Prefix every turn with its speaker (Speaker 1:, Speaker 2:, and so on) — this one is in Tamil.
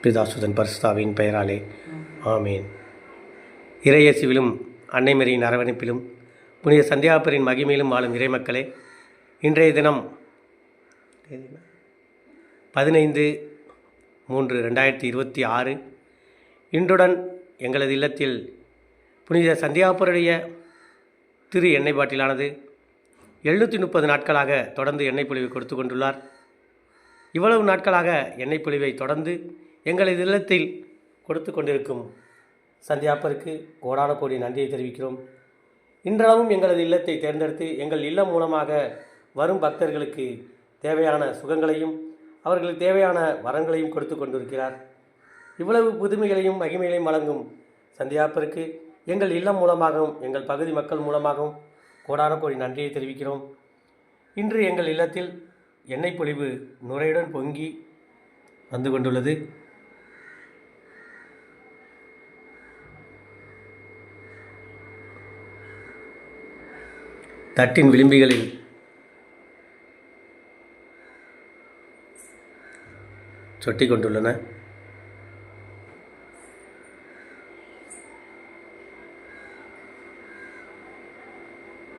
Speaker 1: பிதாசுதன் பரிசுத்தாவின் பெயராலே ஆமேன். இறையேசுவிலும் அன்னைமரியின் அரவணைப்பிலும் புனித சந்தியாப்பரின் மகிமையிலும் வாழும் இறைமக்களே, இன்றைய தினம் 15/3/2026 இன்றுடன் எங்களது இல்லத்தில் புனித சந்தியாப்பருடைய திரு எண்ணெய் பாட்டிலானது 730 நாட்களாக தொடர்ந்து எண்ணெய் பொழிவை கொடுத்து கொண்டுள்ளார். இவ்வளவு நாட்களாக எண்ணெய் பொழிவை தொடர்ந்து எங்களது இல்லத்தில் கொடுத்து கொண்டிருக்கும் சந்தியாப்பருக்கு கோடான கோடி நன்றியை தெரிவிக்கிறோம். இன்றளவும் எங்களது இல்லத்தை தேர்ந்தெடுத்து எங்கள் இல்லம் மூலமாக வரும் பக்தர்களுக்கு தேவையான சுகங்களையும் அவர்களுக்கு தேவையான வரங்களையும் கொடுத்து கொண்டிருக்கிறார். இவ்வளவு புதுமைகளையும் மகிமைகளையும் வழங்கும் சந்தியாப்பருக்கு எங்கள் இல்லம் மூலமாகவும் எங்கள் பகுதி மக்கள் மூலமாகவும் கோடான கோடி நன்றியை தெரிவிக்கிறோம். இன்று எங்கள் இல்லத்தில் எண்ணெய் பொழிவு நுரையுடன் பொங்கி வந்து கொண்டுள்ளது. தட்டின் விளிம்புகளில் சொட்டி கொண்டுள்ளன.